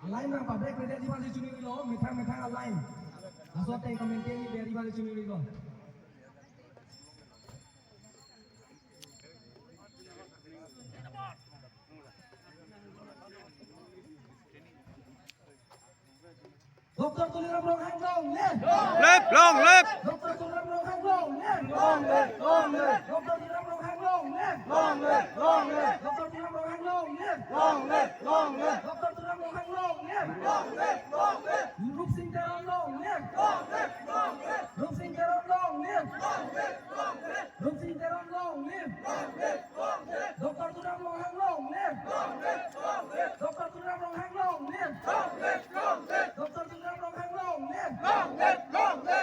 Lain na pabrik na di bali cumi lo, metang lain. Asal tay komentar ni dari bali cumi lo. Doktor Tuliram Long Hang Long, left, long, left. Doktor Tuliram Long Hang Long, long, Doktor Tuliram Long Hang Long, long, Doktor Tuliram Long Hang Long, long, Doktor Tuliram Long Hang Long, long, Rup Singh Teron Long, Rup Singh Teron Long, Rup Singh Teron Long, Doktor Tuliram Long Hang Long, Doktor Tuliram Long Hang Long, Doktor Tuliram Long Hang Long,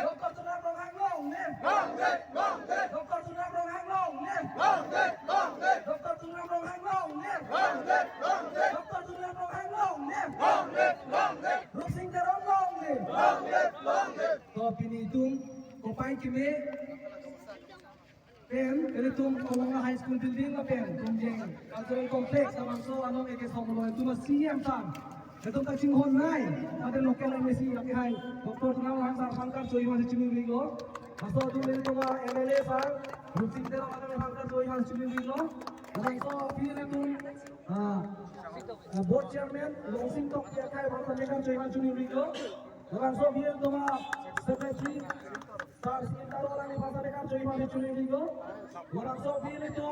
Doktor Tuliram Long Hang Long, Doktor Tuliram Long Hang Long, Doktor Tuliram Long Hang Long, Doktor Tuliram Long Hang Long, Rup Singh Teron Long, to pinitum kopai kime pen kelitum kolonga high school building na pen kumjeng cultural complex namangso anong eke somolo itu masih yang tam Ketum tak singhon nai, ada lokal MSC kami hai. Doktor Tunang Hansar Sangkar Joy masih cumi bigo. Masuk tu dari tu MLA sar, Rusing Tera ada Sangkar Joy masih cumi bigo. Dan so pilih tu, board chairman Longsing Tok dia kai Bangsa Mereka Joy masih cumi bigo. Dan so pilih tu secretary sar sekitar orang di Bangsa Mereka Joy masih cumi bigo. Dan so pilih tu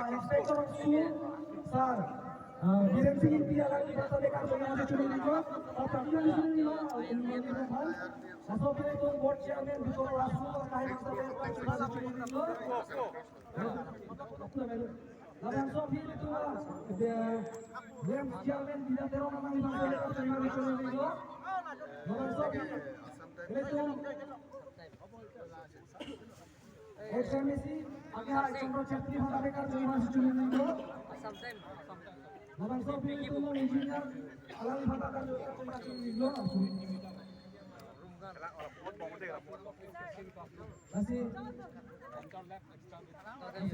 inspector of school sar. Biren Singh dia lagi bahasa dekat dengan ada curi juga. Apa dia di sini ini rumah. Asal bila itu board chairman Bukor Rasul kahit bahasa dekat dengan ada curi juga. Lawan so bila itu dia chairman bila teror namanya bahasa dekat dengan ada curi juga. Lawan so bila itu HMC agak contoh chatri bahasa dekat dengan ada curi juga. Abang Sofi itu engineer alami fatakan juga masih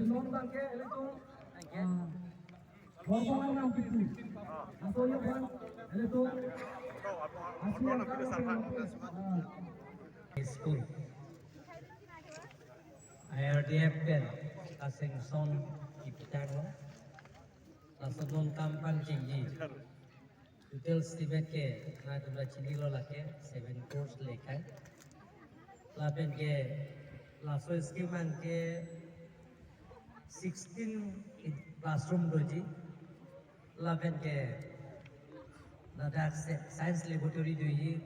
non bangke itu korban yang itu atau yang kan itu school IRDF kan kasing son ipitan Lasadon kampan tinggi, hotel Stibet ke, na tu cini lo lake 7 course lekai, lapen ke, laso skiman ke 16 classroom doji, lapen ke, nada science laboratory doji,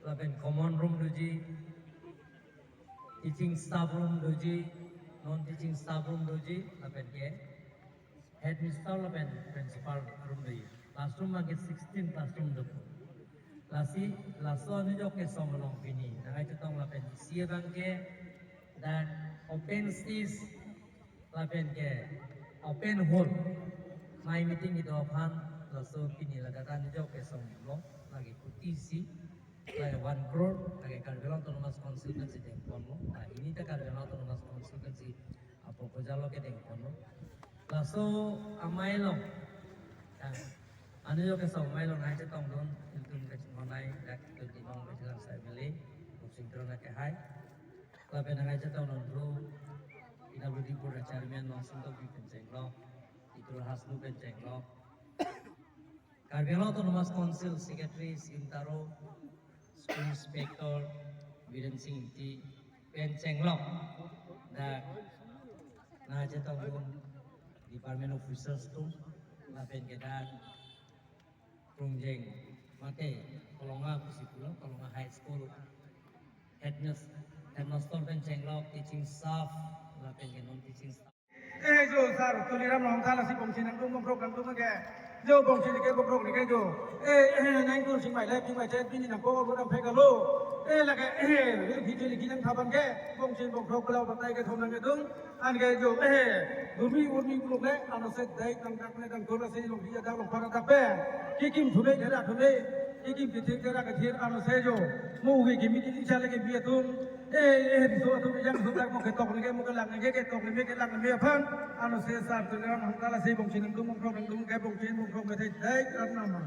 lapen common room doji, teaching staff room doji, non teaching staff room doji, lapen ke. Head install and principal room di classroom lagi 16 classroom dulu. Laso ni jo ke somlong pini. Nagai tutong lapen siya bangke dan open stage lapen ke open hall. Mai meeting itu apaan laso pini lagatan ni jo ke somlong lagi kutisi lagi 1 crore lagi Carvela Autonomous Consultancy dengkon lo. Nah ini tak Carvela Autonomous Consultancy apa pojalo ke dengkon lo. Laso amai long, anu jo kesau amai long aja tong don, itu kecil monai, dak itu di long kecil saya beli, musim terus nak hai, tapi nak aja tong don dulu, kita beli pura cermin langsung tu bikin cenglo, itu haslu bikin cenglo. Carvela Autonomous Council Secretary Sintaro, School Inspector Biren Singh Inti, bikin cenglo, dak, nak aja tong don. Department officers tu lapen kita rungjeng mate kolonga kusipulong kolonga high school headmaster ben chenglok teaching staff lapen ke non teaching staff jo sar Tuliram Long Kala si bongsi nang tung program tung ke jo bongsi ke program ni ke jo nang tu sing mai le sing mai chen pin nang ko ro phe ka lo la ke vi ji li nang thaban ke bongsi program ko la batai ke thon nang ke dung an ke jo Dumi urmi kuluk le anu set dai tang tak ne tang kora se long dia dang long para tape kikim thule jera thule kikim kithir jera kithir anu se jo mu gi kimi ki chale ke biatum di so tu yang so tak mo ke tok ke mo ke lang ke tok le ke lang me phan anu se sar tu le anu kala se bong chin dum ke bong chin bong ke dai kan nama